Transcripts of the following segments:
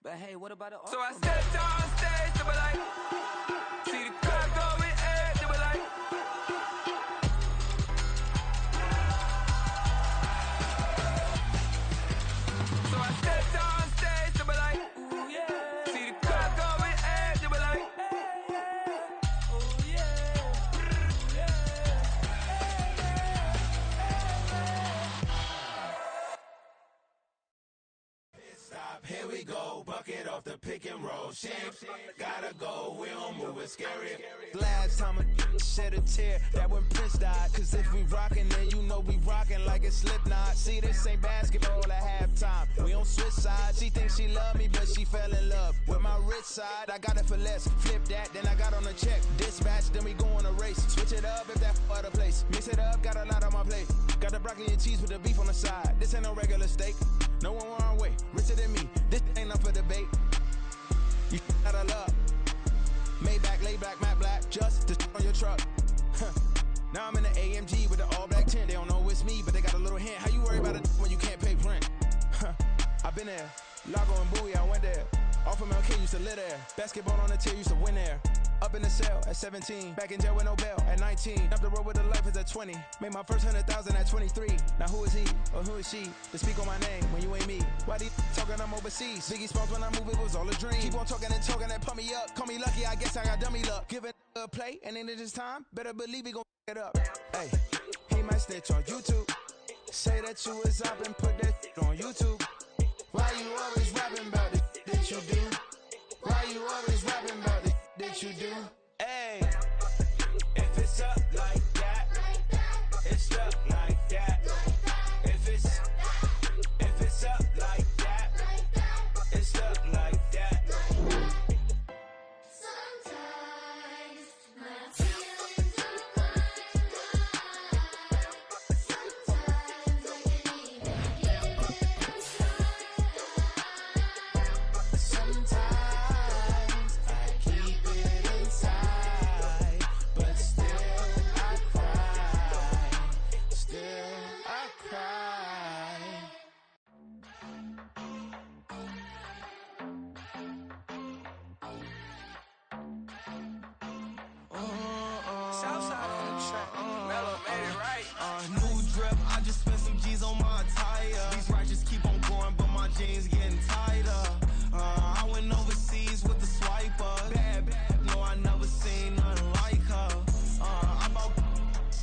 But hey, what about the So I stepped on stage, they were like, see the crowd going ahead, they were like, so I stepped on stage, they were like, ooh yeah, see the crowd going ahead, they were like, ooh yeah, Stop, here we go, bucket off the pick and roll. Shit, gotta go, we don't move it, scary. Last time a shed a tear, that when Prince died. Cause if we rockin', then you know we rockin' like it's Slipknot. See, this ain't basketball at halftime. We on switch sides. She thinks she love me, but she fell in love with my rich side. I got it for less. Flip that, then I got on a check. Dispatch, then we go on a race. Switch it up if that other place. Mix it up, got a lot on my plate. Got the broccoli and cheese with the beef on the side. This ain't no regular steak. No one wrong way, richer than me. This ain't up for debate. You out of love. Maybach, lay back, matte black, just to on your truck. Now I'm in the AMG with the all black tint. They don't know it's me, but they got a little hint. How you worry about it when you can't pay rent? I've been there. Lago and Bowie, I went there. Off of MLK, used to live there. Basketball on the tier, used to win there. Up in the cell at 17. Back in jail with no bail at 19. Up the road with the life is at 20. Made my first 100,000 at 23. Now who is he or who is she to speak on my name when you ain't me? Why they talking I'm overseas? Biggie Smalls when I move, it was all a dream. Keep on talking and pump me up. Call me lucky, I guess I got dummy luck. Give it a play and then it's time. Better believe he gon' it up. Hey, he might snitch on YouTube. Say that you was up and put that on YouTube. Why you always rapping about the that you do? Why you always rapping about the that you do? Hey, If it's up like that, it's up like that. If it's up like that, it's up like that. Sometimes my feelings are running high. Sometimes I can't even get inside. sometimes I keep it inside, but still I cry. Still I cry. Southside on the track, Mellow made it right. New drip, I just spent some G's on my attire. These righteous keep on going, but my jeans getting tighter. I went overseas with the swiper. Bad, no, I never seen nothing like her. I bought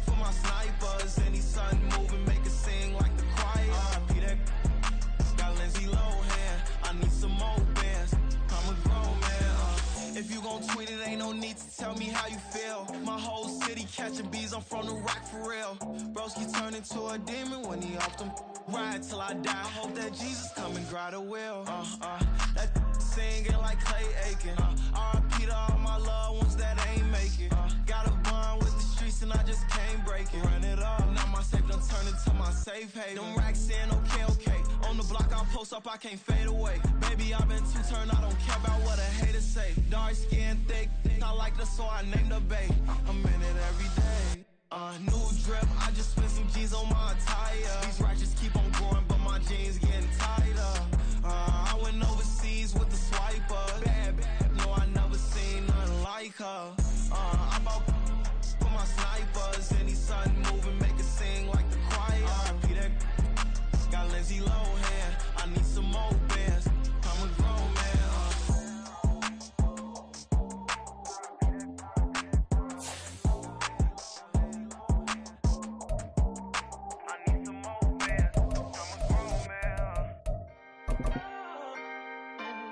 for my snipers. Any sun moving, make it sing like the choir. Peter got Lindsay Lohan. I need some more bands. I'm a grown man. If you gon' tweet it, ain't no need to tell me how you feel. My whole city catching bees, I'm from the rock for real. Broski turn into a demon when he off them. Ride till I die. I hope that Jesus come and grab the wheel. That singing like Clay Aiken. R.I.P. to all my loved ones that ain't make it. Got a bond with the streets and I just can't break it. Run it up, now my safe done turned into my safe haven. Them racks in, okay. On the block I post up, I can't fade away. Baby, I've been too turned, I don't care about what a hater say. Dark skin, thick, I like the so I named the bae. I'm in it every day. New drip, I just spent some G's on my attire. These righteous keep on going, but my jeans getting tighter. I went overseas with the swiper. Bad, no, I never seen nothing like her. I bought for my snipers. Any sun moving, make it sing like the choir. Peter got Lindsay Lohan. I need some more bands. I'm a grown man.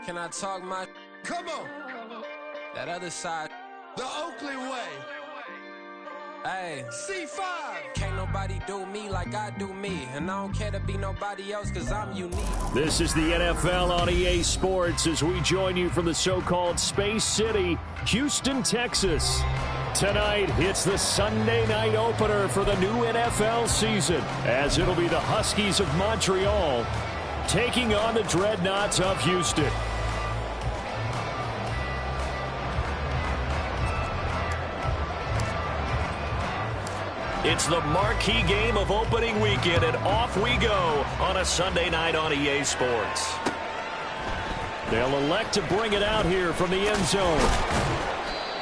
Can I talk my Come on, that other side? the Oakley way. Hey, C5. can't nobody do me like I do me. And I don't care to be nobody else cause I'm unique. This is the NFL on EA Sports as we join you from the so-called Space City, Houston, Texas. Tonight, it's the Sunday night opener for the new NFL season, as it'll be the Huskies of Montreal taking on the Dreadnoughts of Houston. It's the marquee game of opening weekend, and off we go on a Sunday night on EA Sports. They'll elect to bring it out here from the end zone.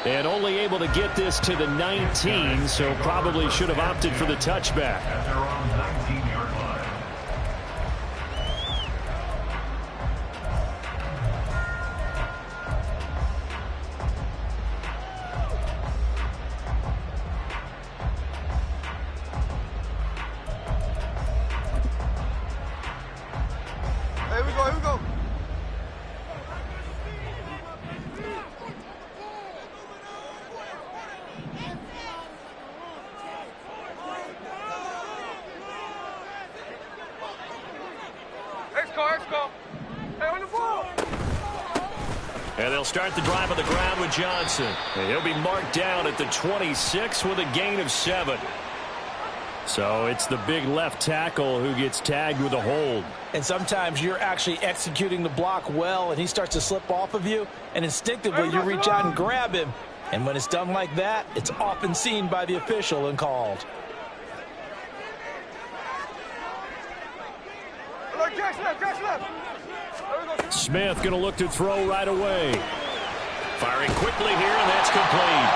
And only able to get this to the 19, so probably should have opted for the touchback. At their own 19-yard line. Here we go, here we go. X-Call. Hey, on the ball. And they'll start the drive on the ground with Johnson. And he'll be marked down at the 26 with a gain of 7. So it's the big left tackle who gets tagged with a hold. And sometimes you're actually executing the block well, and he starts to slip off of you, and instinctively you reach out and grab him. And when it's done like that, it's often seen by the official and called. Catch left. Smith going to look to throw right away. Firing quickly here, and that's complete.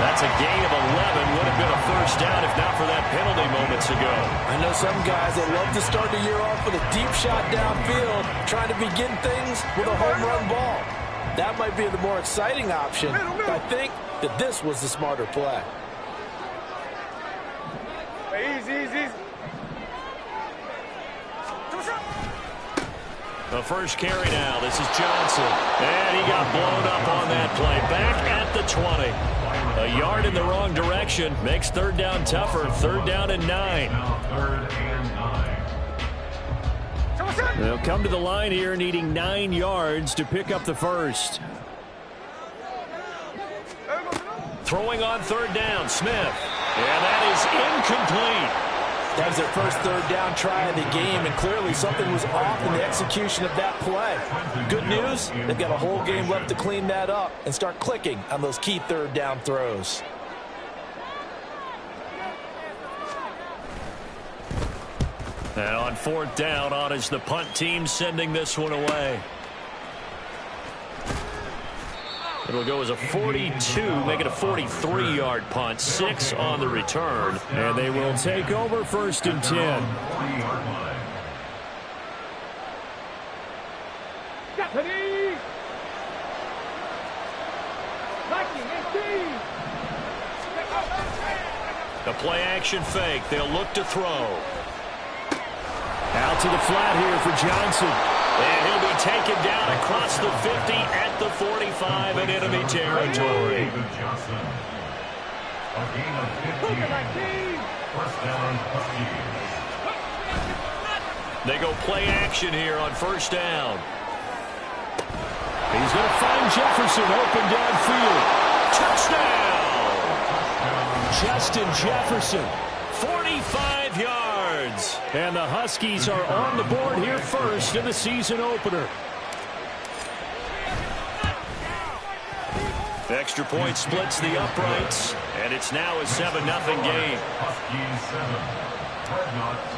That's a gain of 11. Would have been a first down if not for that penalty moments ago. I know some guys that love to start the year off with a deep shot downfield, trying to begin things with a home run ball. That might be the more exciting option, but I think that this was the smarter play. Hey, easy. The first carry now. This is Johnson. And he got blown up on that play. Back at the 20. A yard in the wrong direction. Makes third down tougher. Third down and 9. Now 3rd and 9. They'll come to the line here needing 9 yards to pick up the first. Throwing on third down, Smith. And that is incomplete. That was their first third down try of the game, and clearly something was off in the execution of that play. Good news, they've got a whole game left to clean that up and start clicking on those key third down throws. And on fourth down, on is the punt team sending this one away. It'll go as a 42, make it a 43-yard punt, 6 on the return. And they will take over 1st and 10. 40-yard line. The play action fake. They'll look to throw. Out to the flat here for Johnson. And he'll be taken down across the 50 at the 45 in enemy territory. David Johnson. A gain of 15. First down, Huskies. They go play action here on first down. He's going to find Jefferson open downfield. Touchdown! Justin Jefferson, 45 yards. And the Huskies are on the board here first in the season opener. Extra point splits the uprights, and it's now a 7-0 game. Huskies 7. Dreadnoughts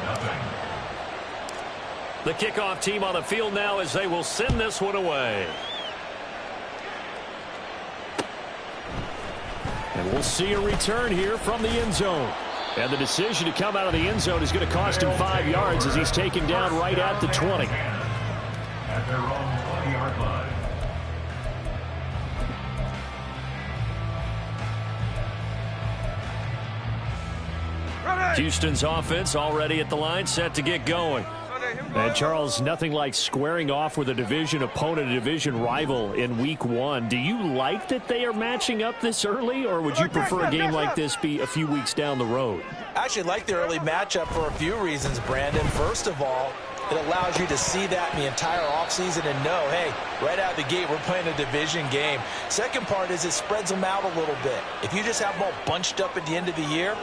0. The kickoff team on the field now as they will send this one away. And we'll see a return here from the end zone. And the decision to come out of the end zone is going to cost him 5 yards as he's taken down right at the 20. At their own 20-yard line. Houston's offense already at the line, set to get going. And Charles, nothing like squaring off with a division opponent, a division rival in week 1. Do you like that they are matching up this early, or would you prefer a game like this be a few weeks down the road? I actually like the early matchup for a few reasons, Brandon. First of all, it allows you to see that in the entire offseason and know, hey, right out of the gate, we're playing a division game. Second part is it spreads them out a little bit. If you just have them all bunched up at the end of the year,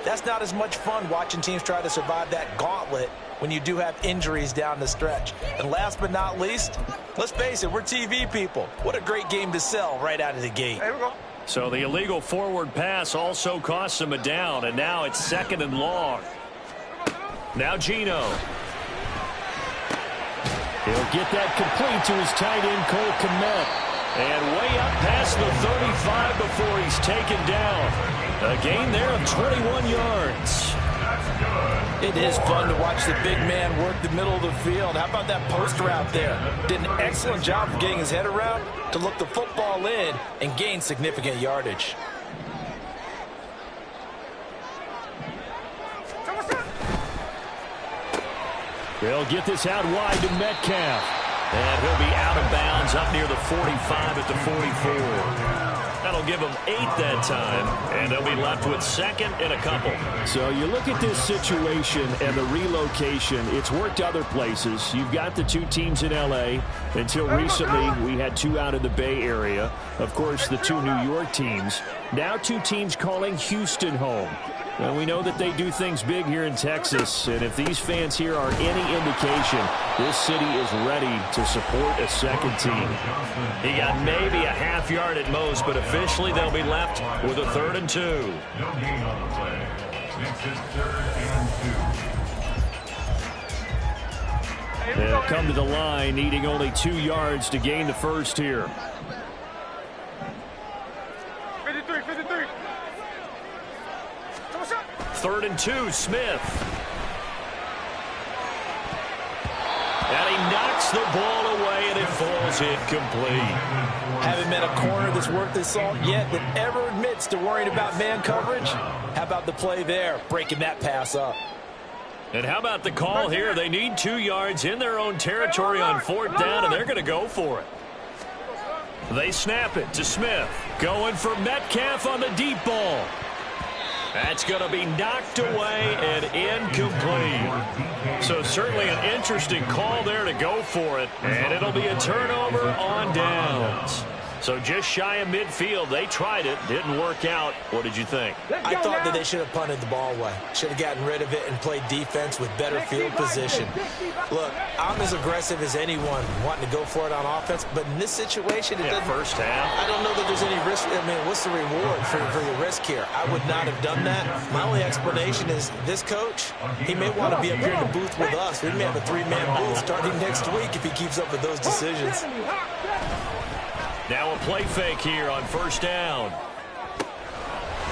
that's not as much fun watching teams try to survive that gauntlet when you do have injuries down the stretch. And last but not least, let's face it, we're TV people. What a great game to sell right out of the gate. Here we go. So the illegal forward pass also costs him a down, and now it's 2nd and long. Now Gino. He'll get that complete to his tight end, Cole Kmet. And way up past the 35 before he's taken down. A gain there of 21 yards. It is fun to watch the big man work the middle of the field. How about that post route there? Did an excellent job of getting his head around to look the football in and gain significant yardage. They'll get this out wide to Metcalf. And he'll be out of bounds up near the 45 at the 44. That'll give them 8 that time, and they'll be left with second and a couple. So you look at this situation and the relocation. It's worked other places. You've got the 2 teams in L.A. Until recently, we had 2 out of the Bay Area. Of course, the 2 New York teams. Now 2 teams calling Houston home. Well, we know that they do things big here in Texas, and if these fans here are any indication, this city is ready to support a second team. He got maybe a half yard at most, but officially they'll be left with a 3rd and 2. No gain on the play. Makes it 3rd and 2. They'll come to the line, needing only 2 yards to gain the first here. 53, 53. 3rd and 2, Smith. And he knocks the ball away, and it falls incomplete. Haven't met a corner that's worth his salt yet that ever admits to worrying about man coverage. How about the play there, breaking that pass up? And how about the call here? They need 2 yards in their own territory on 4th down, and they're going to go for it. They snap it to Smith. Going for Metcalf on the deep ball. That's going to be knocked away and incomplete. So certainly an interesting call there to go for it. And it'll be a turnover on downs. So just shy of midfield. They tried it. Didn't work out. What did you think? I thought that they should have punted the ball away. Should have gotten rid of it and played defense with better field position. Look, I'm as aggressive as anyone wanting to go for it on offense, but in this situation, it doesn't. First half. I don't know that there's any risk. I mean, what's the reward for your risk here? I would not have done that. My only explanation is this coach, he may want to be up here in the booth with us. We may have a 3-man booth starting next week if he keeps up with those decisions. Now a play fake here on 1st down.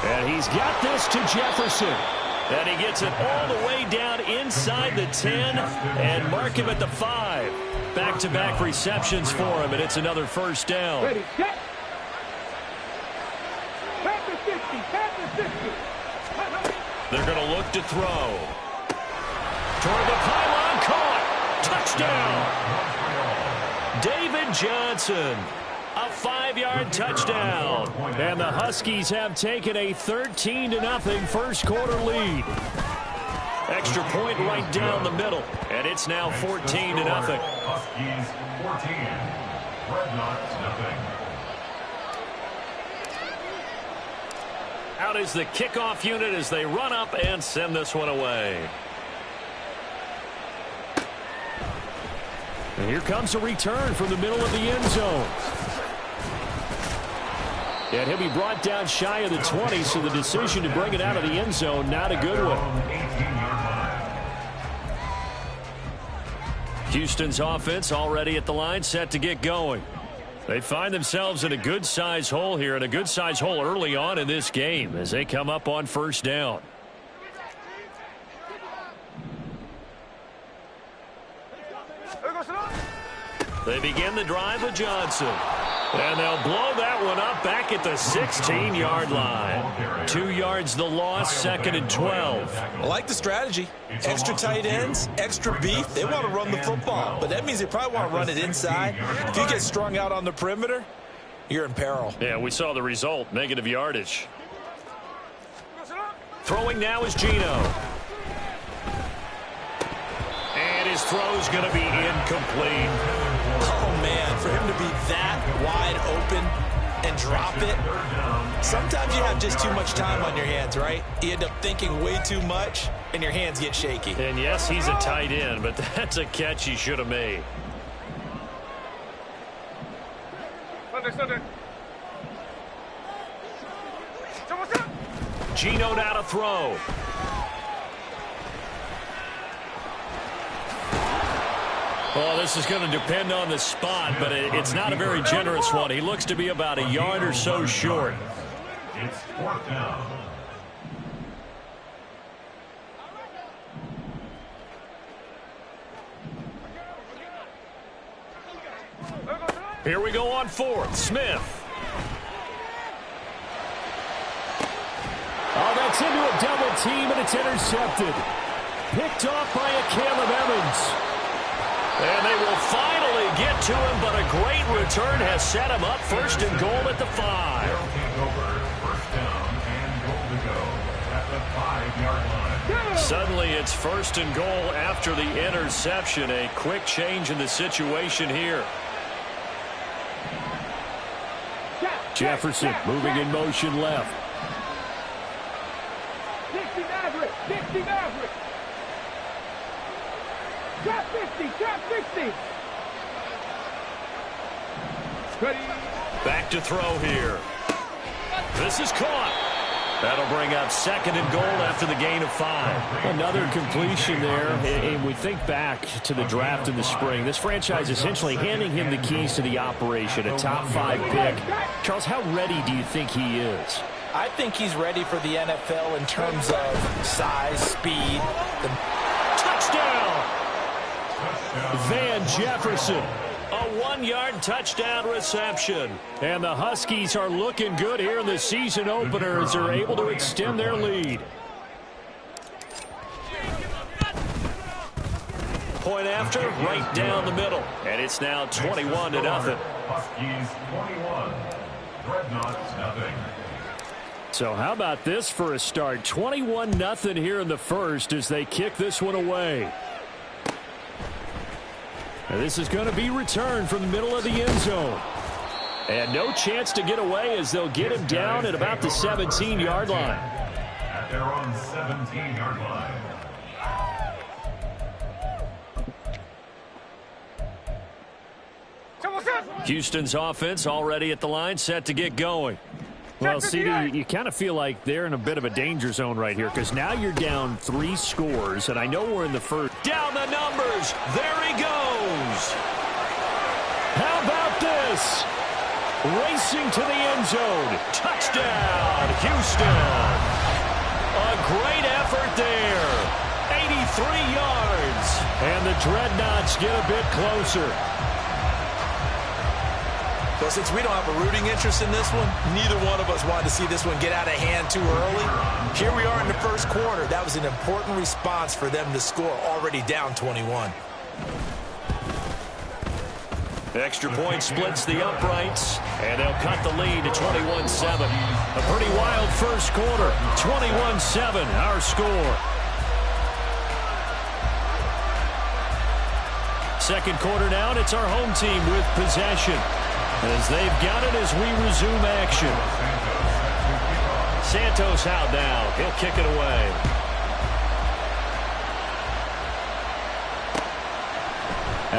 And he's got this to Jefferson. And he gets it all the way down inside the 10 and mark him at the 5. Back-to-back receptions for him, and it's another 1st down. Ready, set. Pass the 50, pass the 50. They're going to look to throw. Toward the pylon, caught. Touchdown. David Johnson. A 5-yard touchdown. And the Huskies have taken a 13-0 first quarter lead. Extra point right down the middle. And it's now 14-0. Huskies 14. Dreadnoughts 0. Out is the kickoff unit as they run up and send this one away. And here comes a return from the middle of the end zone. And he'll be brought down shy of the 20, so the decision to bring it out of the end zone, not a good one. Houston's offense already at the line, set to get going. They find themselves in a good-sized hole here, and a good-sized hole early on in this game as they come up on 1st down. They begin the drive with Johnson. And they'll blow that one up back at the 16-yard line. 2 yards the loss, 2nd and 12. I like the strategy. Extra tight ends, extra beef. They want to run the football, but that means they probably want to run it inside. If you get strung out on the perimeter, you're in peril. Yeah, we saw the result, negative yardage. Throwing now is Geno. And his throw's going to be incomplete. Oh, man, for him to be that wide open and drop it. Sometimes you have just too much time on your hands, right? You end up thinking way too much, and your hands get shaky. And, yes, he's a tight end, but that's a catch he should have made. Geno now to throw. Well, this is going to depend on the spot, but it's not a very generous one. He looks to be about a yard or so short. It's 4th down. Here we go on 4th. Smith. Oh, that's into a double team, and it's intercepted. Picked off by a Caleb Evans. And they will finally get to him, but a great return has set him up 1st and goal at the 5. They'll take over 1st down and goal to go at the 5-yard line. Suddenly it's 1st and goal after the interception. A quick change in the situation here. Jefferson moving in motion left. 60 Maverick, 60 Maverick. Trap 50, trap 50. Ready. Back to throw here. This is caught. That'll bring up 2nd and goal after the gain of 5. Another completion there. And we think back to the draft in the spring. This franchise essentially handing him the keys to the operation, a top 5 pick. Charles, how ready do you think he is? I think he's ready for the NFL in terms of size, speed. Touchdown! Van Jefferson. A 1-yard touchdown reception. And the Huskies are looking good here in the season opener as they're able to extend their lead. Point after, right down the middle. And it's now 21-0. Huskies 21. Dreadnoughts nothing. So how about this for a start? 21-0 here in the first as they kick this one away. And this is going to be returned from the middle of the end zone. And no chance to get away as they'll get him down at about the 17-yard line. At their own 17-yard line. Houston's offense already at the line, set to get going. Well, CD, you kind of feel like they're in a bit of a danger zone right here because now you're down 3 scores, and I know we're in the first. Down the numbers. There he goes. How about this? Racing to the end zone. Touchdown, Houston. A great effort there. 83 yards. And the Dreadnoughts get a bit closer. Well, since we don't have a rooting interest in this one, neither one of us wanted to see this one get out of hand too early. Here we are in the first quarter. That was an important response for them to score, already down 21. Extra point splits the uprights, and they'll cut the lead to 21-7. A pretty wild first quarter. 21-7, our score. Second quarter now, and it's our home team with possession. As they've got it as we resume action. Santos out now. He'll kick it away.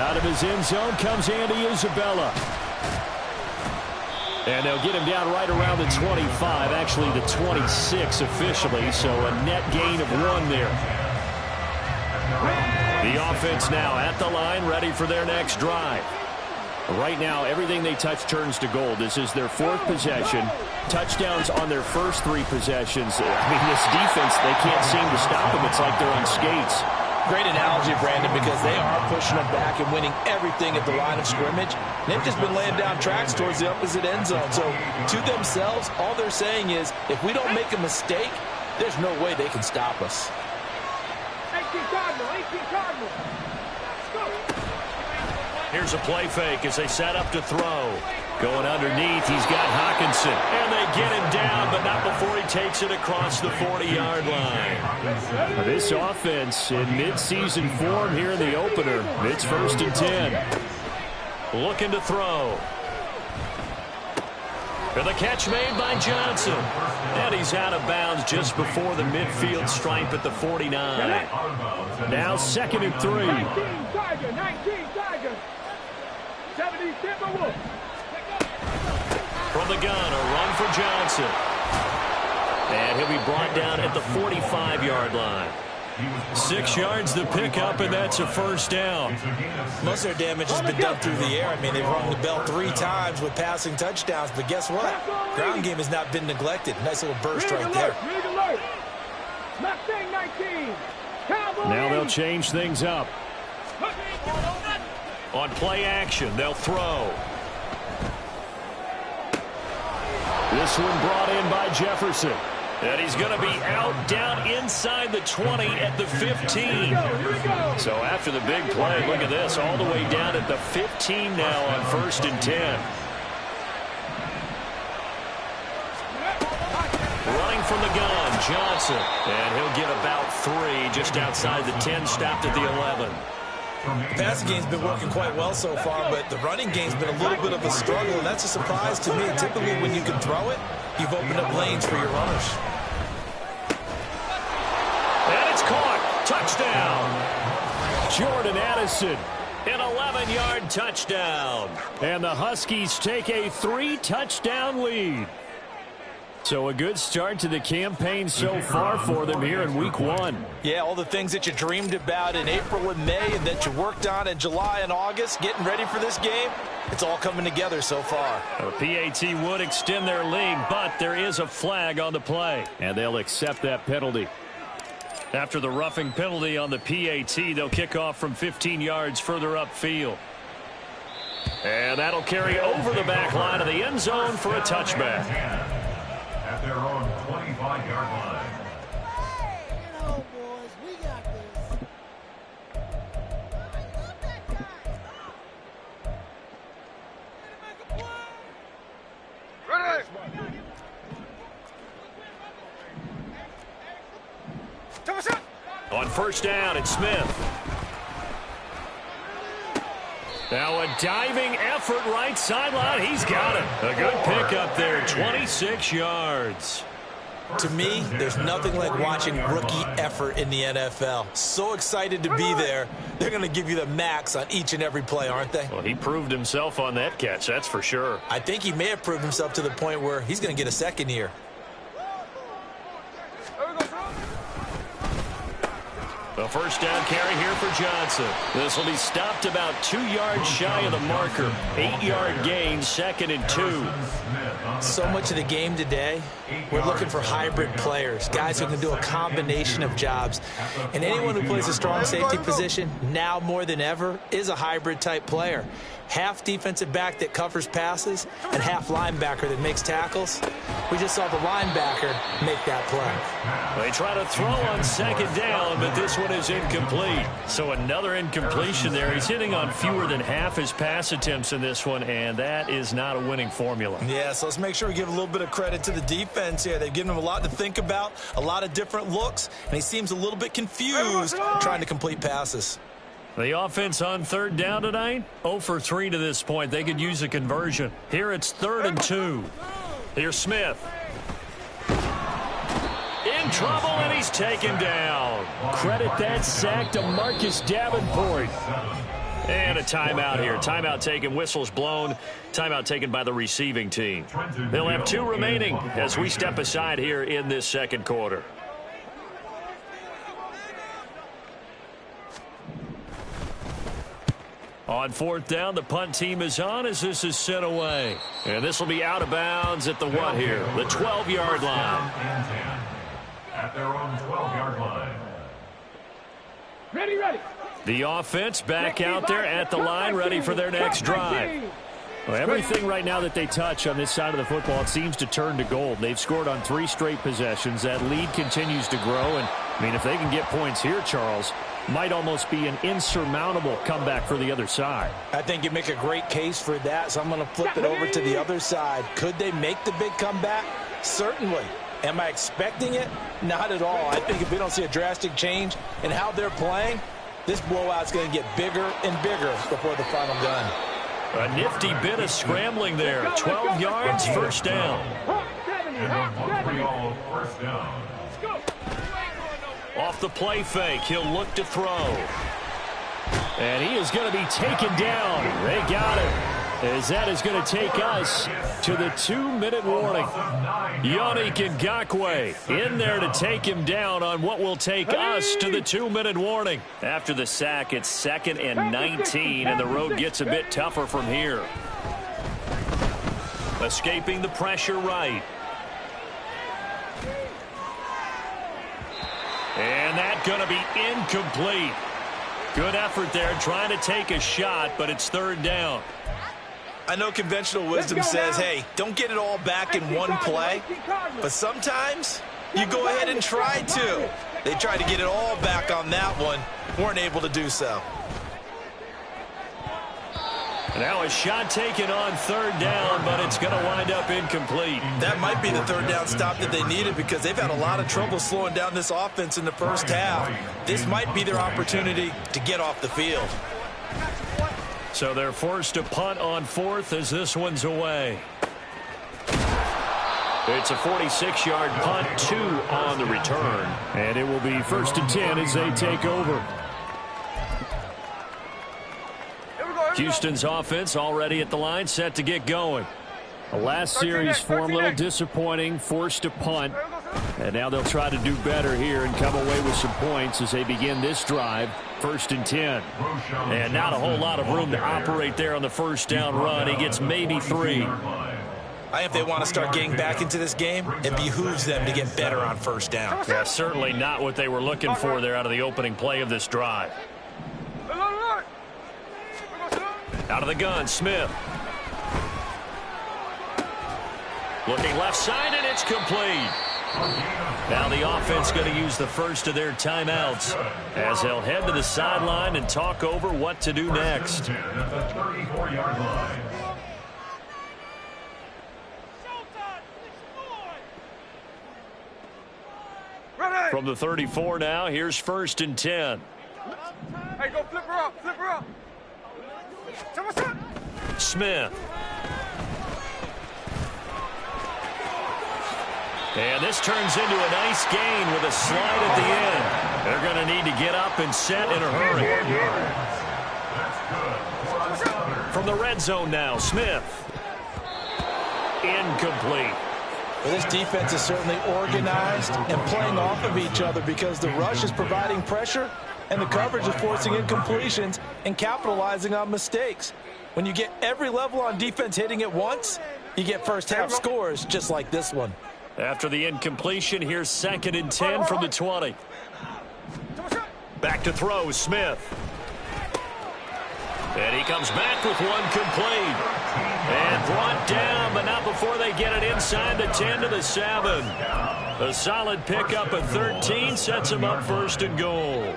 Out of his end zone comes Andy Isabella. And they'll get him down right around the 25, actually the 26 officially, so a net gain of 1 there. The offense now at the line, ready for their next drive. Right now, everything they touch turns to gold. This is their 4th possession. Touchdowns on their first 3 possessions. I mean, this defense, they can't seem to stop them. It's like they're on skates. Great analogy, Brandon, because they are pushing them back and winning everything at the line of scrimmage. They've just been laying down tracks towards the opposite end zone. So, to themselves, all they're saying is, if we don't make a mistake, there's no way they can stop us. 18 Cardinal. Let's go. Here's a play fake as they set up to throw. Going underneath, he's got Hawkinson. And they get him down, but not before he takes it across the 40-yard line. This offense in midseason form here in the opener. It's 1st and 10. Looking to throw. And the catch made by Johnson. And he's out of bounds just before the midfield stripe at the 49. Now 2nd and 3. 19 Tiger. 70 Timberwolves. From the gun, a run for Johnson. And he'll be brought down at the 45-yard line. 6 yards the pickup, and that's a first down. Most of their damage has been done through the air. I mean, they've rung the bell 3 times with passing touchdowns, but guess what? Ground game has not been neglected. Nice little burst right there. Now they'll change things up. On play action, they'll throw. This one brought in by Jefferson. And he's going to be out down inside the 20 at the 15. So after the big play, look at this, all the way down at the 15 now on 1st and 10. Running from the gun, Johnson. And he'll get about 3 just outside the 10, stopped at the 11. The passing game's been working quite well so far, but the running game's been a little bit of a struggle, and that's a surprise to me. Typically, when you can throw it, you've opened up lanes for your runners. And it's caught. Touchdown. Jordan Addison, an 11-yard touchdown. And the Huskies take a 3-touchdown lead. So a good start to the campaign so far for them here in Week 1. Yeah, all the things that you dreamed about in April and May and that you worked on in July and August, getting ready for this game, it's all coming together so far. The PAT would extend their lead, but there is a flag on the play, and they'll accept that penalty. After the roughing penalty on the PAT, they'll kick off from 15 yards further upfield. And that'll carry over the back line of the end zone for a touchback. At their own 25-yard line. Hey, boys, we got this. On 1st down, it's Smith. Now a diving effort right sideline. He's got it. A good pickup there, 26 yards. To me, there's nothing like watching rookie effort in the NFL. So excited to be there. They're going to give you the max on each and every play, aren't they? Well, he proved himself on that catch, that's for sure. I think he may have proved himself to the point where he's going to get a second year. The first down carry here for Johnson. This will be stopped about 2 yards shy of the marker. 8-yard gain, 2nd and 2. So much of the game today, we're looking for hybrid players, guys who can do a combination of jobs. And anyone who plays a strong safety position, now more than ever, is a hybrid type player. Half defensive back that covers passes and half linebacker that makes tackles. We just saw the linebacker make that play. They try to throw on 2nd down, but this one is incomplete. So another incompletion there. He's hitting on fewer than half his pass attempts in this one, and that is not a winning formula. Yeah, so let's make sure we give a little bit of credit to the defense here. They've given him a lot to think about, a lot of different looks, and he seems a little bit confused trying to complete passes. The offense on 3rd down tonight, 0 for 3 to this point. They could use a conversion. Here it's 3rd and 2. Here's Smith. In trouble, and he's taken down. Credit that sack to Marcus Davenport. And a timeout here. Timeout taken, whistles blown. Timeout taken by the receiving team. They'll have 2 remaining as we step aside here in this 2nd quarter. On 4th down, the punt team is on as this is sent away. And this will be out of bounds at the what here? The 12-yard line. At their own 12-yard line. Ready. The offense back out there at the line, ready for their next drive. Well, everything right now that they touch on this side of the football, it seems to turn to gold. They've scored on 3 straight possessions. That lead continues to grow. And, I mean, if they can get points here, Charles, might almost be an insurmountable comeback for the other side. I think you make a great case for that, so I'm going to flip it over to the other side. Could they make the big comeback? Certainly. Am I expecting it? Not at all. I think if we don't see a drastic change in how they're playing, this blowout's going to get bigger and bigger before the final gun. A nifty bit of scrambling there. 12 yards, 1st down. First down. Off the play fake, he'll look to throw. And he is going to be taken down. They got him. as that is going to take us to the 2-minute warning. Yannick Ngakoue in there to take him down on what will take us to the 2-minute warning. After the sack, it's 2nd and 19, and the road gets a bit tougher from here. Escaping the pressure right. And that's going to be incomplete. Good effort there trying to take a shot, but it's 3rd down. I know conventional wisdom says, hey, don't get it all back in one play, but sometimes you go ahead and try to. They tried to get it all back on that one, weren't able to do so. Now a shot taken on 3rd down, but it's going to wind up incomplete. That might be the 3rd down stop that they needed because they've had a lot of trouble slowing down this offense in the first half. This might be their opportunity to get off the field. So they're forced to punt on 4th as this one's away. It's a 46-yard punt, 2 on the return. And it will be 1st and 10 as they take over. Houston's offense already at the line, set to get going. The last series for them, a little disappointing, forced to punt. And now they'll try to do better here and come away with some points as they begin this drive. 1st and 10. And not a whole lot of room to operate there on the 1st down run. He gets maybe 3. I think if they want to start getting back into this game, it behooves them to get better on 1st down. Yeah, certainly not what they were looking for there out of the opening play of this drive. Out of the gun, Smith. Looking left side, and it's complete. Now the offense going to use the first of their timeouts as they'll head to the sideline and talk over what to do next. From the 34 now, here's 1st and 10. Hey, go flip her up, flip her up. Smith. And this turns into a nice gain with a slide at the end. They're going to need to get up and set in a hurry. From the red zone now, Smith. Incomplete. Well, this defense is certainly organized and playing off of each other because the rush is providing pressure and the coverage is forcing incompletions and capitalizing on mistakes. When you get every level on defense hitting at once, you get first half scores just like this one. After the incompletion, here's 2nd and 10 from the 20. Back to throw, Smith. And he comes back with one complete. And brought down, but not before they get it inside the 10 to the 7. A solid pickup at 13 sets him up 1st and goal.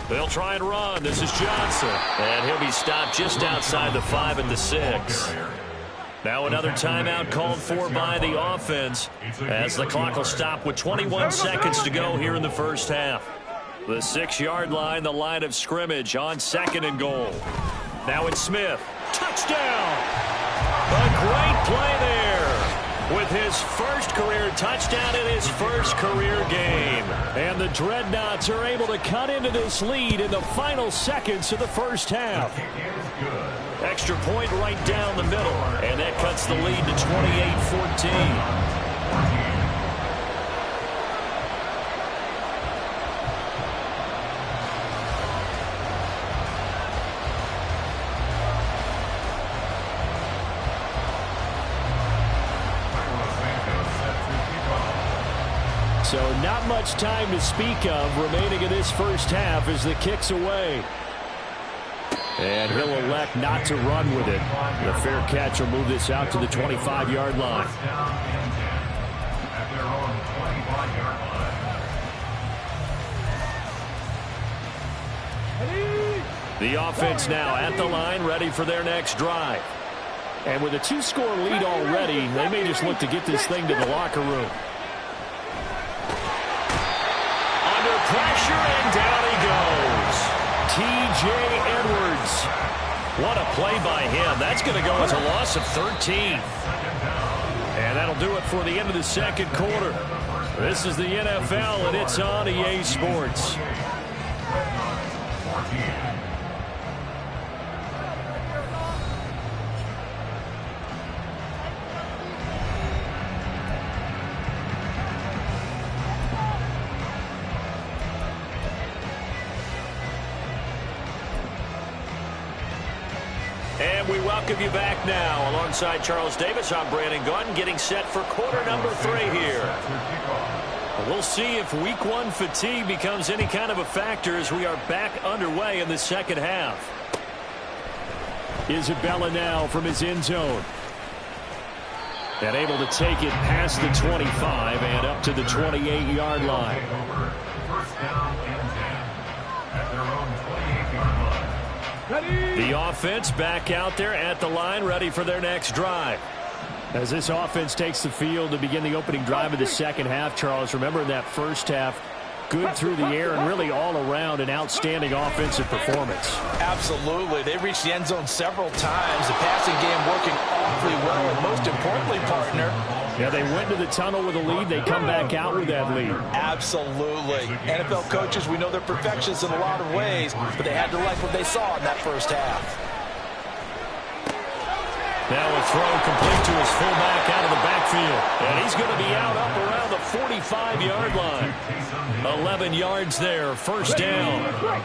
They'll try and run. This is Johnson. And he'll be stopped just outside the 5 and the 6. Now another timeout called for by the offense as the clock will stop with 21 seconds to go here in the first half. The 6-yard line, the line of scrimmage on 2nd and goal. Now it's Smith. Touchdown! A great play there with his first career touchdown in his first career game. And the Dreadnoughts are able to cut into this lead in the final seconds of the first half. Extra point right down the middle, and that cuts the lead to 28-14. So not much time to speak of remaining in this first half as the kick's away. And he'll elect not to run with it. The fair catch will move this out to the 25-yard line. The offense now at the line, ready for their next drive. And with a 2-score lead already, they may just look to get this thing to the locker room. Under pressure, and down he goes. T.J. Edwards. What a play by him. That's going to go as a loss of 13. And that'll do it for the end of the second quarter. This is the NFL, and it's on EA Sports. 14. And we welcome you back now. Alongside Charles Davis, I'm Brandon Gunn, getting set for quarter number 3 here. We'll see if week 1 fatigue becomes any kind of a factor as we are back underway in the second half. Isabella now from his end zone. And able to take it past the 25 and up to the 28-yard line. First down and 10 at their own 28-yard line. The offense back out there at the line, ready for their next drive. As this offense takes the field to begin the opening drive of the second half, Charles, remember in that first half, good through the air and really all around an outstanding offensive performance. Absolutely. They reached the end zone several times. The passing game working awfully well, and most importantly, partner, yeah, they went to the tunnel with a lead. They come back out with that lead. Absolutely. NFL coaches, we know they're perfectionists in a lot of ways, but they had to like what they saw in that first half. Now a throw complete to his fullback out of the backfield. And he's going to be out up around the 45-yard line. 11 yards there, first down. First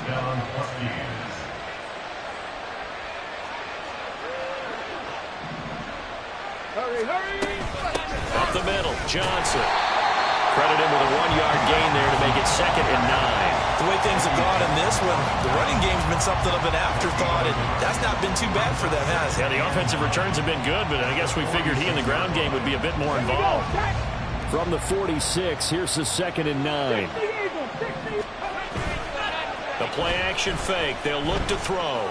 down, Huskies. Up the middle, Johnson. Credit him with a 1-yard gain there to make it 2nd and 9. The way things have gone in this one, the running game's been something of an afterthought, and that's not been too bad for them, has it? Yeah, the offensive returns have been good, but I guess we figured he in the ground game would be a bit more involved. From the 46, here's the 2nd and 9. The play action fake. They'll look to throw.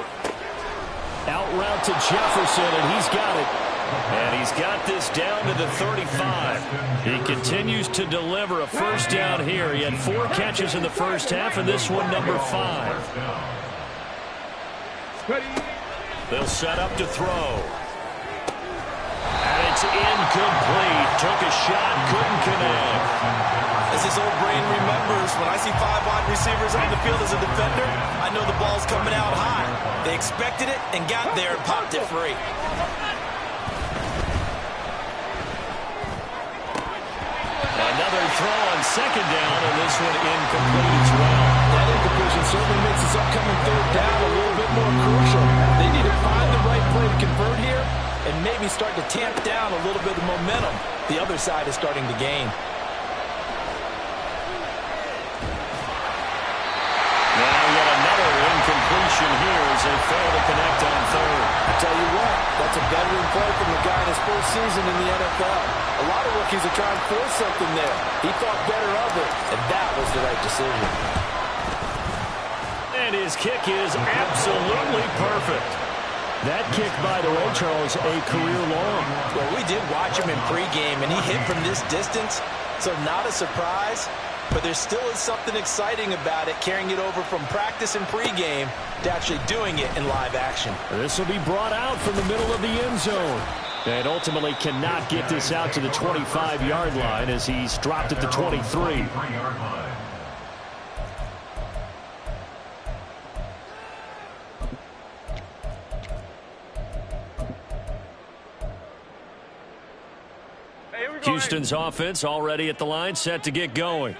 Out route to Jefferson, and he's got it. And he's got this down to the 35. He continues to deliver a first down here. He had 4 catches in the first half, and this one number 5. They'll set up to throw. And it's incomplete. Took a shot, couldn't connect. As his old brain remembers, when I see 5 wide receivers on the field as a defender, I know the ball's coming out high. They expected it and got there and popped it free. Another throw on 2nd down, and this one incomplete as well. That incompletion certainly makes this upcoming 3rd down a little bit more crucial. They need to find the right play to convert here and maybe start to tamp down a little bit of momentum. The other side is starting to gain. Now yet another incompletion here as they fail to connect on 3rd. I tell you what, that's a veteran play from the guy in his first season in the NFL. A lot of rookies are trying to force something there. He thought better of it, and that was the right decision. And his kick is absolutely perfect. That kick, by the way, Charles, a career long. Well, we did watch him in pregame, and he hit from this distance, so not a surprise. But there still is something exciting about it, carrying it over from practice and pregame to actually doing it in live action. This will be brought out from the middle of the end zone. And ultimately cannot get this out to the 25-yard line as he's dropped at the 23. Houston's offense already at the line, set to get going.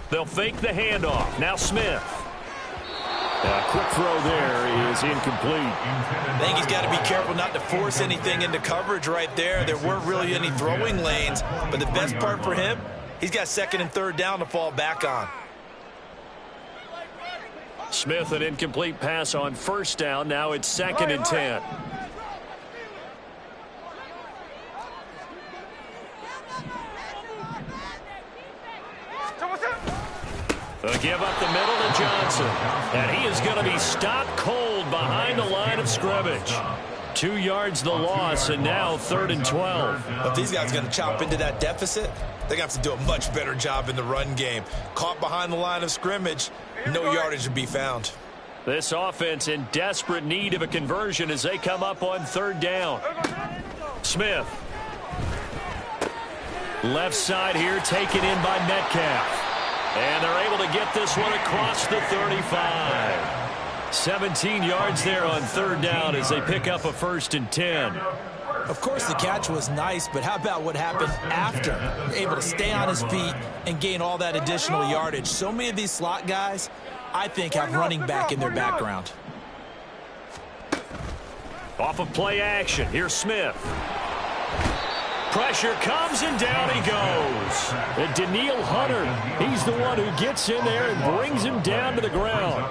They'll fake the handoff. Now Smith. A quick throw there is incomplete. I think he's got to be careful not to force anything into coverage right there. There weren't really any throwing lanes, but the best part for him, he's got 2nd and 3rd down to fall back on. Smith, an incomplete pass on 1st down. Now it's 2nd and 10. They'll give up the middle to Johnson. And he is going to be stopped cold behind the line of scrimmage. 2 yards the loss, and now 3rd and 12. If these guys are going to chop into that deficit, they're going to have to do a much better job in the run game. Caught behind the line of scrimmage, no yardage to be found. This offense in desperate need of a conversion as they come up on 3rd down. Smith Left side here taken in by Metcalf. And they're able to get this one across the 35. 17 yards there on third down as they pick up a 1st and 10. Of course, the catch was nice, but how about what happened after? Able to stay on his feet and gain all that additional yardage. So many of these slot guys, I think, have running back in their background. Off of play action, here's Smith. Pressure comes, and down he goes. And Daniil Hunter, he's the one who gets in there and brings him down to the ground.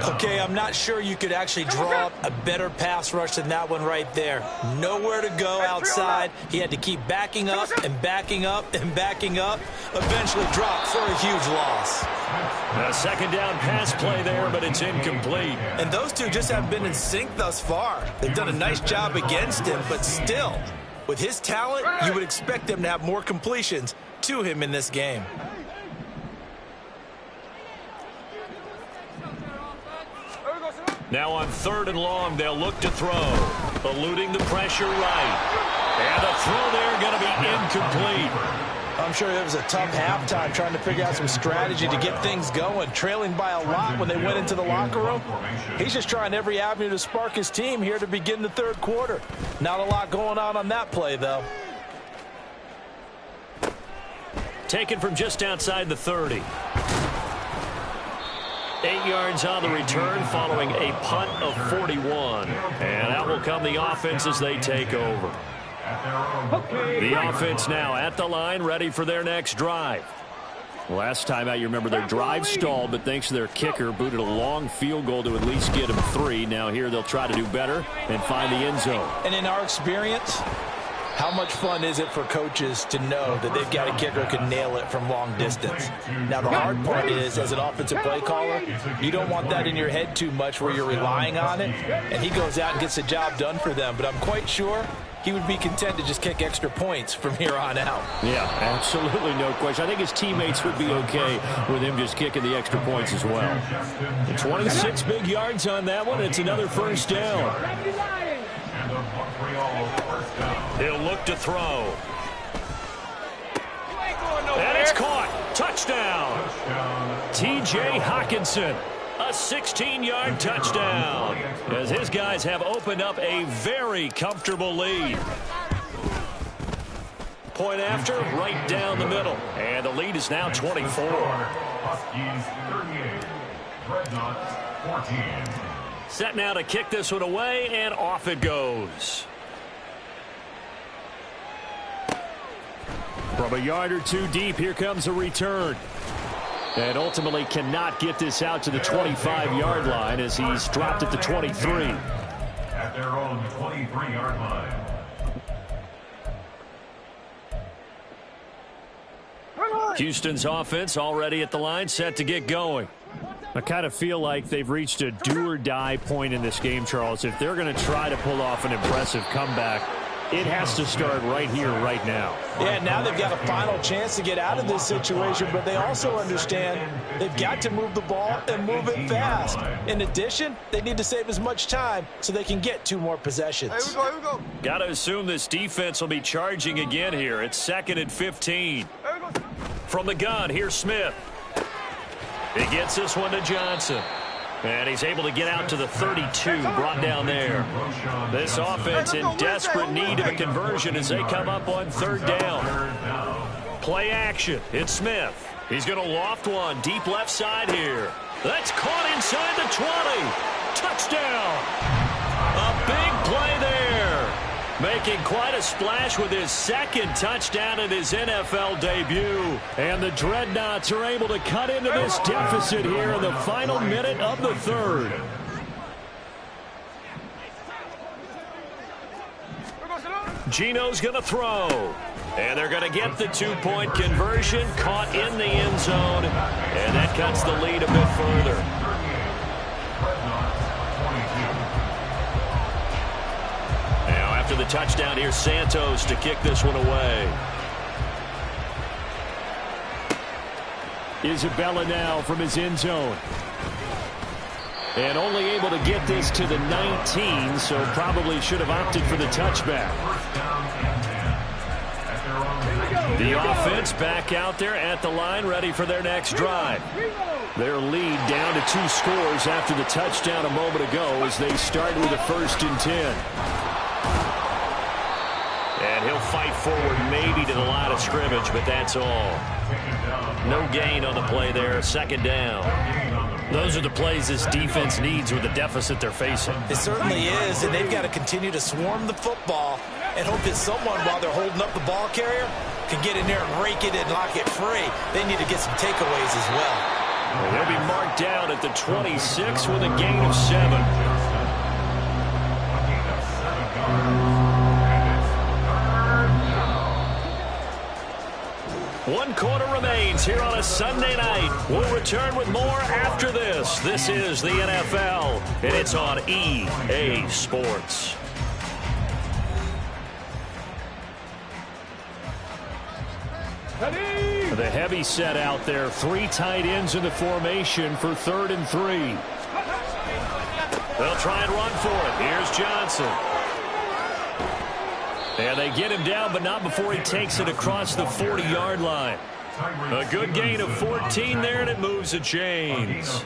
Okay, I'm not sure you could actually draw up a better pass rush than that one right there. Nowhere to go outside. He had to keep backing up and backing up and backing up. Eventually dropped for a huge loss. A 2nd down pass play there, but it's incomplete. And those two just haven't been in sync thus far. They've done a nice job against him, but still, with his talent, you would expect them to have more completions to him in this game. Now on 3rd and long, they'll look to throw. Eluding the pressure right. And the throw there going to be incomplete. I'm sure it was a tough halftime trying to figure out some strategy to get things going. Trailing by a lot when they went into the locker room. He's just trying every avenue to spark his team here to begin the 3rd quarter. Not a lot going on that play, though. Taken from just outside the 30. 8 yards on the return following a punt of 41. And out will come the offense as they take over. The offense now at the line, ready for their next drive. Last time out, you remember their drive stalled, but thanks to their kicker, booted a long field goal to at least get them 3. Now here they'll try to do better and find the end zone. And in our experience, how much fun is it for coaches to know that they've got a kicker who can nail it from long distance? Now, the hard part is, as an offensive play caller, you don't want that in your head too much where you're relying on it, and he goes out and gets the job done for them. But I'm quite sure he would be content to just kick extra points from here on out. Yeah, absolutely no question. I think his teammates would be okay with him just kicking the extra points as well. 26 big yards on that one. It's another 1st down. He'll look to throw. And it's caught. Touchdown. T.J. Hockenson. A 16-yard touchdown as his guys have opened up a very comfortable lead. Point after, right down the middle. And the lead is now 24. Huskies 38. Dreadnoughts 14. Set now to kick this one away, and off it goes. From a yard or two deep, here comes a return. And ultimately cannot get this out to the 25-yard line as he's dropped at the 23. At their own 23-yard line. Houston's offense already at the line, set to get going. I kind of feel like they've reached a do-or-die point in this game, Charles. If they're going to try to pull off an impressive comeback, it has to start right here, right now. Yeah, now they've got a final chance to get out of this situation, but they also understand they've got to move the ball and move it fast. In addition, they need to save as much time so they can get 2 more possessions. Here we go. Got to assume this defense will be charging again here. It's 2nd and 15. From the gun, here's Smith. He gets this one to Johnson. And he's able to get out to the 32, brought down there. This offense in desperate need of a conversion as they come up on 3rd down. Play action. It's Smith. He's going to loft one deep left side here. That's caught inside the 20. Touchdown. A big play there. Making quite a splash with his 2nd touchdown in his NFL debut. And the Dreadnoughts are able to cut into this deficit here in the final minute of the 3rd. Gino's going to throw. And they're going to get the 2-point conversion, caught in the end zone. And that cuts the lead a bit further. After the touchdown, here's Santos to kick this one away. Isabella now from his end zone. And only able to get this to the 19, so probably should have opted for the touchback. The offense back out there at the line, ready for their next drive. Their lead down to 2 scores after the touchdown a moment ago as they start with a 1st and 10. And he'll fight forward maybe to the line of scrimmage, but that's all. No gain on the play there, 2nd down. Those are the plays this defense needs with the deficit they're facing. It certainly is, and they've got to continue to swarm the football and hope that someone, while they're holding up the ball carrier, can get in there and rake it and lock it free. They need to get some takeaways as well. They'll be marked down at the 26 with a gain of 7. One quarter remains here on a Sunday night. We'll return with more after this. This is the NFL, and it's on EA Sports. The heavy set out there. 3 tight ends in the formation for 3rd and 3. They'll try and run for it. Here's Johnson. And they get him down, but not before he takes it across the 40-yard line. A good gain of 14 there, and it moves the chains.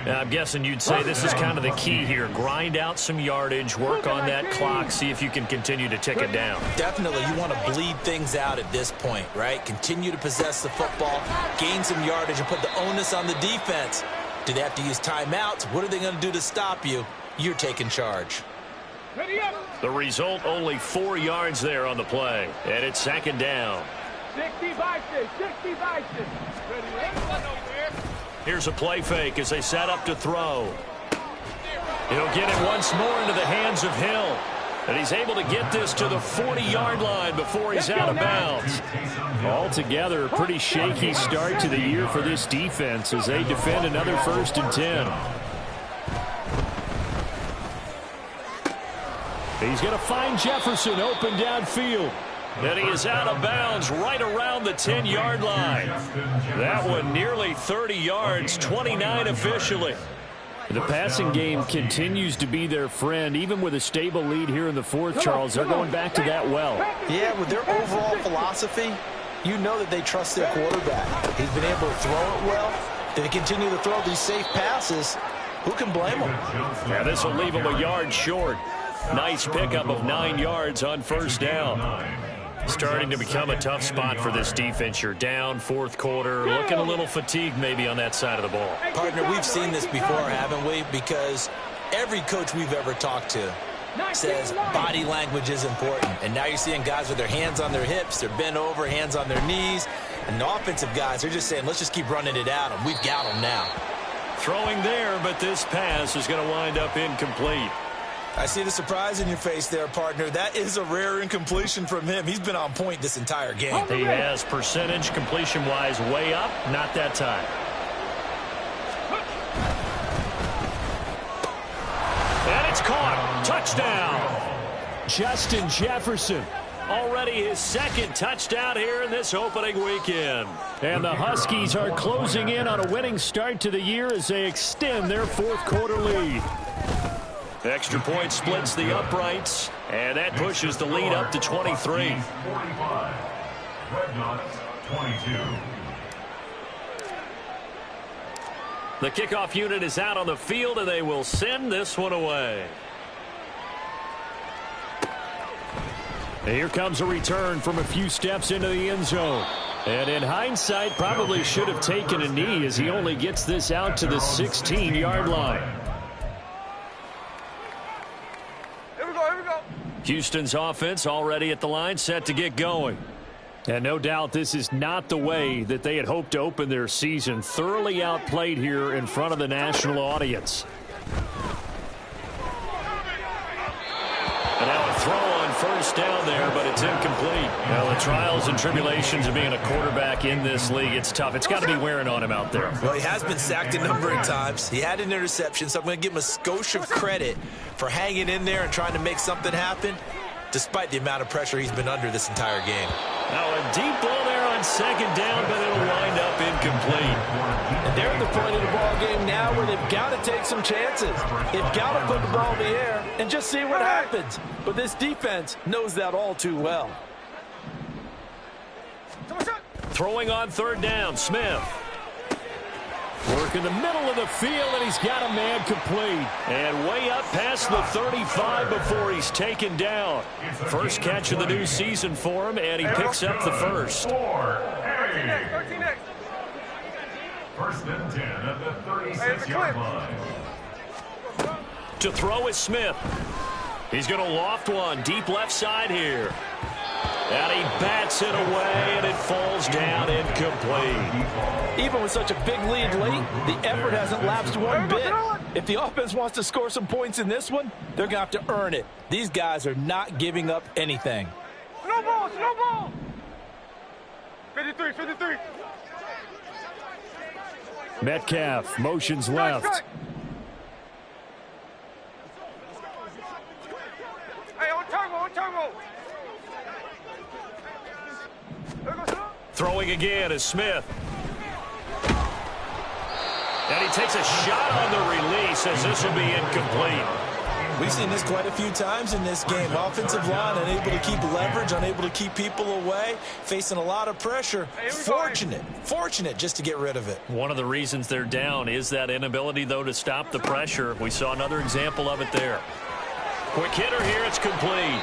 Now, I'm guessing you'd say this is kind of the key here. Grind out some yardage, work on that clock, see if you can continue to tick it down. Definitely, you want to bleed things out at this point, right? Continue to possess the football, gain some yardage, and put the onus on the defense. Do they have to use timeouts? What are they going to do to stop you? You're taking charge. The result, only 4 yards there on the play, and it's 2nd down. 65. Here's a play fake as they set up to throw. He'll get it once more into the hands of Hill. And he's able to get this to the 40-yard line before he's out of bounds. Altogether, a pretty shaky start to the year for this defense as they defend another 1st and 10. He's going to find Jefferson open downfield. And he is out of bounds right around the 10-yard line. That one nearly 30 yards, 29 officially. The passing game continues to be their friend, even with a stable lead here in the 4th, Charles. They're going back to that well. Yeah, with their overall philosophy, you know that they trust their quarterback. He's been able to throw it well. They continue to throw these safe passes. Who can blame them? Yeah, this will leave him a yard short. Nice pickup of 9 yards on 1st down. Starting to become a tough spot for this defense. You're down 4th quarter, looking a little fatigued maybe on that side of the ball. Partner, we've seen this before, haven't we? Because every coach we've ever talked to says body language is important. And now you're seeing guys with their hands on their hips, they're bent over, hands on their knees. And the offensive guys, they're just saying, let's just keep running it at them. We've got them now. Throwing there, but this pass is going to wind up incomplete. I see the surprise in your face there, partner. That is a rare incompletion from him. He's been on point this entire game. He has percentage completion-wise way up, not that time. And it's caught. Touchdown. Justin Jefferson. Already his 2nd touchdown here in this opening weekend. And the Huskies are closing in on a winning start to the year as they extend their 4th quarter lead. Extra point splits the uprights, and that pushes the lead up to 23. 45. Dreadnoughts 22. The kickoff unit is out on the field, and they will send this one away. And here comes a return from a few steps into the end zone. And in hindsight, probably should have taken a knee as he only gets this out to the 16-yard line. Houston's offense already at the line, set to get going. And no doubt this is not the way that they had hoped to open their season. Thoroughly outplayed here in front of the national audience. And now a throw on 1st down there, but it's incomplete. Now the trials and tribulations of being a quarterback in this league, it's tough. It's got to be wearing on him out there. Well, he has been sacked a number of times. He had an interception, so I'm going to give him a skosh of credit for hanging in there and trying to make something happen, despite the amount of pressure he's been under this entire game. Now a deep ball there on 2nd down, but it'll wind up incomplete. And they're at the point of the ball game now where they've got to take some chances. They've got to put the ball in the air and just see what happens. But this defense knows that all too well. Throwing on third down, Smith. Work in the middle of the field, and he's got a man complete. And way up past the 35 before he's taken down. First catch of the new season for him, and he picks up the first. 13X. First and 10 at the 36-yard line. To throw is Smith. He's going to loft one deep left side here. And he bats it away, and it falls down incomplete. Even with such a big lead late, the effort hasn't lapsed one bit. If the offense wants to score some points in this one, they're going to have to earn it. These guys are not giving up anything. Slow ball. 53. Metcalf motions left. Hey, on turbo. Throwing again is Smith. And he takes a shot on the release as this will be incomplete. We've seen this quite a few times in this game. Offensive line unable to keep leverage, unable to keep people away, facing a lot of pressure. Fortunate just to get rid of it. One of the reasons they're down is that inability, though, to stop the pressure. We saw another example of it there. Quick hitter here, it's complete.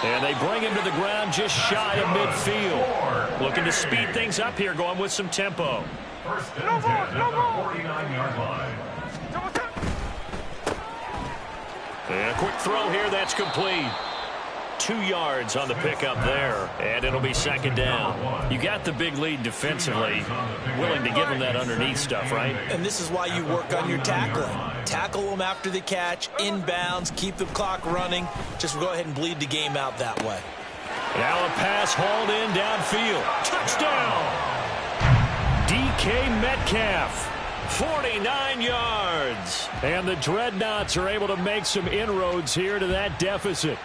And they bring him to the ground just shy of midfield. Looking to speed things up here, going with some tempo. First and 10 at the 49-yard line. And a quick throw here, that's complete. 2 yards on the pickup there, and it'll be second down. You got the big lead defensively, willing to give them that underneath stuff, right? And this is why you work on your tackling. Tackle them after the catch, inbounds, keep the clock running. Just go ahead and bleed the game out that way. Now a pass hauled in downfield. Touchdown! DK Metcalf. 49 yards. And the Dreadnoughts are able to make some inroads here to that deficit.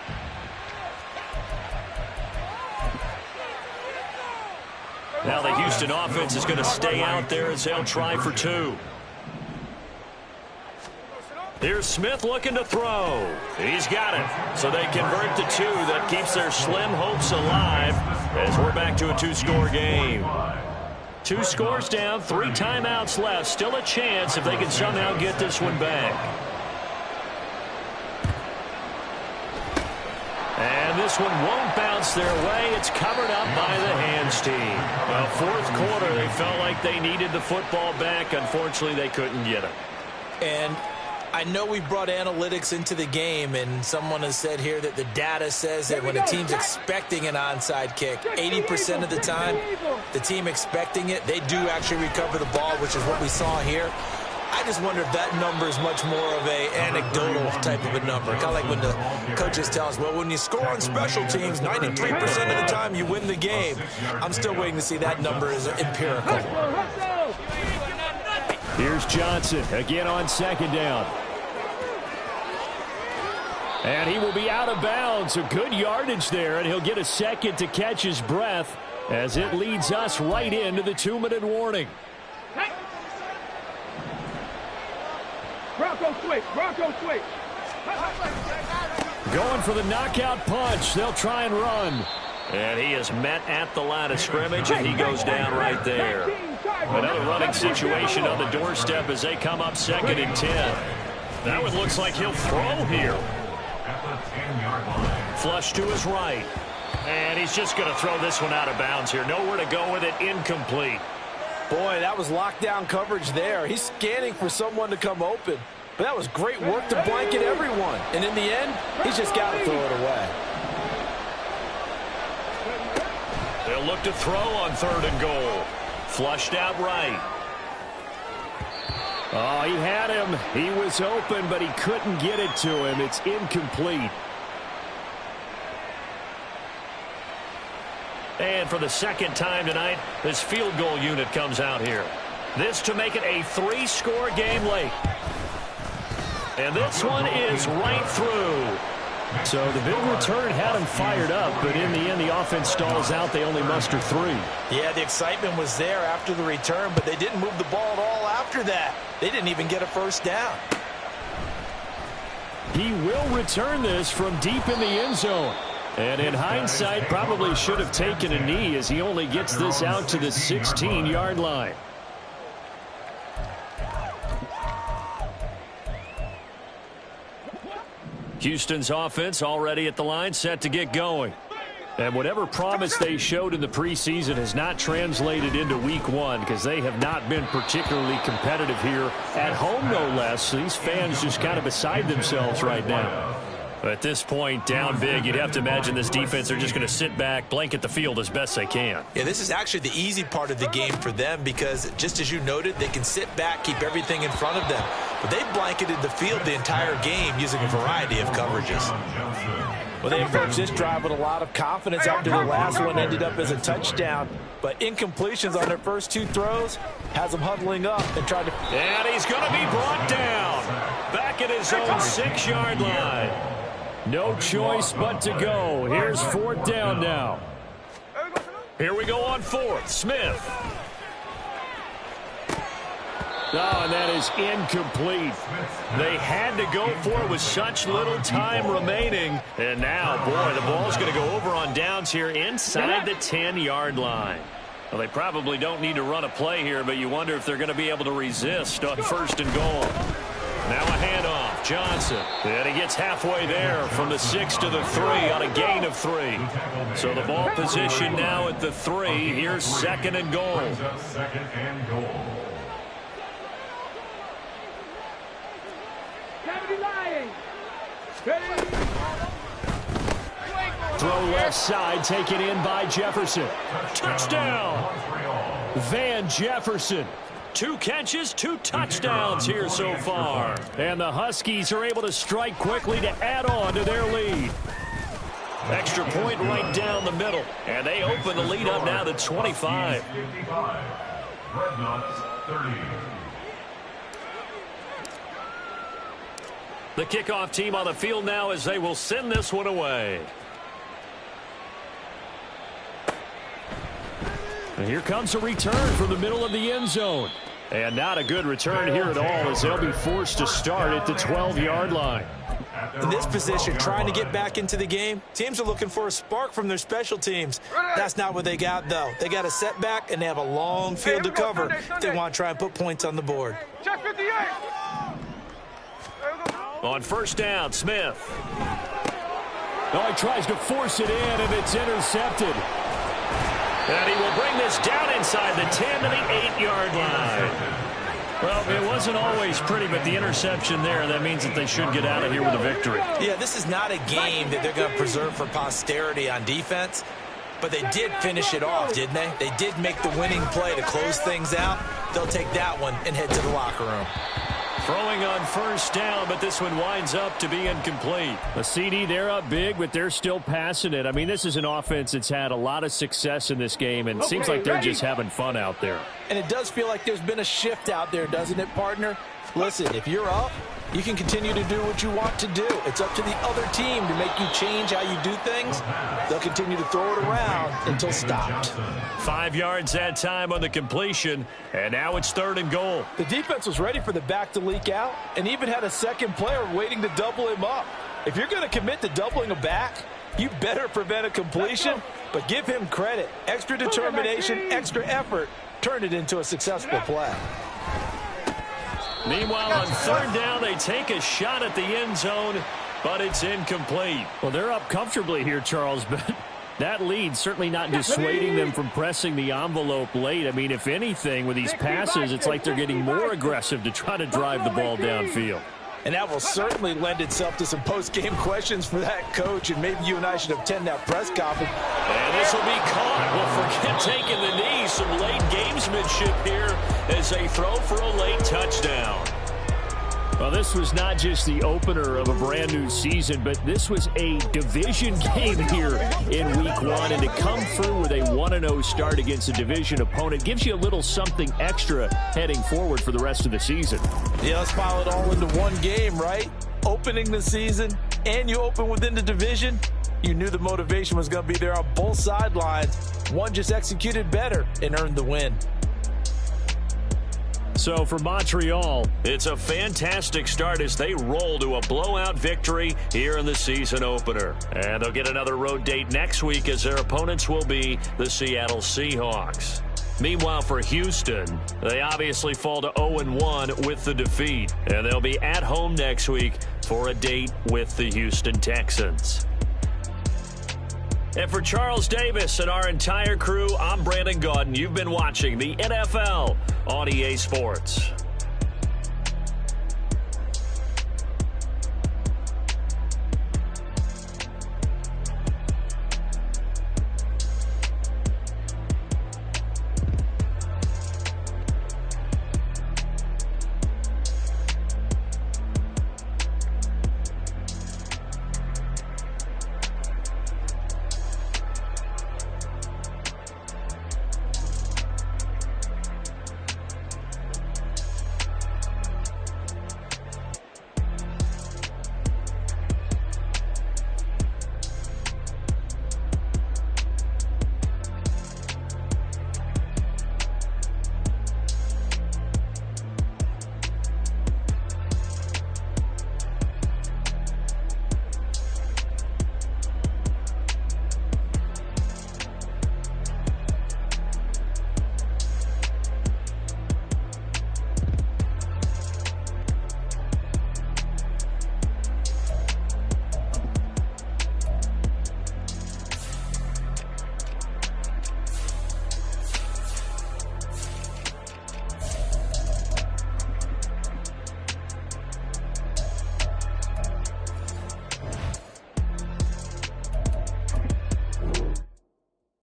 Now the Houston offense is going to stay out there as they'll try for 2. Here's Smith looking to throw. He's got it. So they convert the 2. That keeps their slim hopes alive as we're back to a 2-score game. 2 scores down, 3 timeouts left. Still a chance if they can somehow get this one back. And this one won't bounce their way. It's covered up by the hands team. Well, fourth quarter, they felt like they needed the football back. Unfortunately, they couldn't get it. And I know we brought analytics into the game, and someone has said here that the data says that when a team's expecting an onside kick, 80% of the time, the team expecting it, they do actually recover the ball, which is what we saw here. I just wonder if that number is much more of a anecdotal type of a number. Kind of like when the coaches tell us, well, when you score on special teams, 93% of the time you win the game. I'm still waiting to see that number is empirical. Here's Johnson again on second down. And he will be out of bounds. A good yardage there, and he'll get a second to catch his breath as it leads us right into the 2-minute warning. Bronco switch. Going for the knockout punch. They'll try and run. And he is met at the line of scrimmage, and he goes down right there. Another running situation on the doorstep as they come up 2nd and 10. That one looks like he'll throw here. Flush to his right. And he's just going to throw this one out of bounds here. Nowhere to go with it. Incomplete. Boy, that was lockdown coverage there. He's scanning for someone to come open. But that was great work to blanket everyone. And in the end, he's just got to throw it away. They'll look to throw on 3rd and goal. Flushed out right. Oh, he had him. He was open, but he couldn't get it to him. It's incomplete. And for the second time tonight, this field goal unit comes out here. This to make it a 3-score game late. And this one is right through. So the big return had him fired up, but in the end, the offense stalls out. They only muster 3. Yeah, the excitement was there after the return, but they didn't move the ball at all after that. They didn't even get a first down. He will return this from deep in the end zone. And in hindsight, probably should have taken a knee as he only gets this out to the 16-yard line. Houston's offense already at the line, set to get going. And whatever promise they showed in the preseason has not translated into week one because they have not been particularly competitive here at home, no less. These fans just kind of beside themselves right now. At this point, down big, you'd have to imagine this defense are just going to sit back, blanket the field as best they can. Yeah, this is actually the easy part of the game for them because, just as you noted, they can sit back, keep everything in front of them. But they blanketed the field the entire game using a variety of coverages. Well, they approached this drive with a lot of confidence after the last one ended up as a touchdown. But incompletions on their first two throws has them huddling up and trying to... And he's going to be brought down back at his own 6-yard line. No choice but to go. Here's 4th down now. Here we go on 4th. Smith. Oh, and that is incomplete. They had to go for it with such little time remaining. And now, boy, the ball's going to go over on downs here inside the 10-yard line. Well, they probably don't need to run a play here, but you wonder if they're going to be able to resist on 1st and goal. Now a handoff. Johnson. And he gets halfway there from the 6 to the 3 on a gain of 3. So the ball position now at the 3. Here's 2nd and goal. 2nd and goal. Throw left side, taken in by Jefferson. Touchdown! Van Jefferson. 2 catches, 2 touchdowns here so far. And the Huskies are able to strike quickly to add on to their lead. Extra point right down the middle. And they open the lead up now to 25. Dreadnoughts 30. The kickoff team on the field now as they will send this one away. And here comes a return from the middle of the end zone. And not a good return here at all as they'll be forced to start at the 12-yard line. In this position, trying to get back into the game, teams are looking for a spark from their special teams. That's not what they got, though. They got a setback, and they have a long field to cover if they want to try and put points on the board. On 1st down, Smith. Oh, he tries to force it in, and it's intercepted. And he will bring this down inside the 10 to the 8-yard line. Well, it wasn't always pretty, but the interception there, that means that they should get out of here with a victory. Yeah, this is not a game that they're going to preserve for posterity on defense, but they did finish it off, didn't they? They did make the winning play to close things out. They'll take that one and head to the locker room. Throwing on 1st down, but this one winds up to be incomplete. A CD, they're up big, but they're still passing it. I mean, this is an offense that's had a lot of success in this game, and it seems like they're just having fun out there. And it does feel like there's been a shift out there, doesn't it, partner? Listen, if you're up, you can continue to do what you want to do. It's up to the other team to make you change how you do things. They'll continue to throw it around until stopped. 5 yards that time on the completion, and now it's 3rd and goal. The defense was ready for the back to leak out and even had a second player waiting to double him up. If you're going to commit to doubling a back, you better prevent a completion, but give him credit. Extra determination, extra effort, turn it into a successful play. Meanwhile, on 3rd down, they take a shot at the end zone, but it's incomplete. Well, they're up comfortably here, Charles, but that lead certainly not dissuading them from pressing the envelope late. I mean, if anything, with these passes, it's like they're getting more aggressive to try to drive the ball downfield. And that will certainly lend itself to some post-game questions for that coach, and maybe you and I should attend that press conference. And this will be caught. Well, forget taking the knee. Some late gamesmanship here as they throw for a late touchdown. Well, this was not just the opener of a brand new season, but this was a division game here in week 1. And to come through with a 1-0 start against a division opponent gives you a little something extra heading forward for the rest of the season. Yeah, let's pile it all into one game, right? Opening the season, and you open within the division. You knew the motivation was going to be there on both sidelines. One just executed better and earned the win. So for Montreal, it's a fantastic start as they roll to a blowout victory here in the season opener. And they'll get another road date next week as their opponents will be the Seattle Seahawks. Meanwhile, for Houston, they obviously fall to 0-1 with the defeat. And they'll be at home next week for a date with the Houston Texans. And for Charles Davis and our entire crew, I'm Brandon Gaudin. You've been watching the NFL on EA Sports.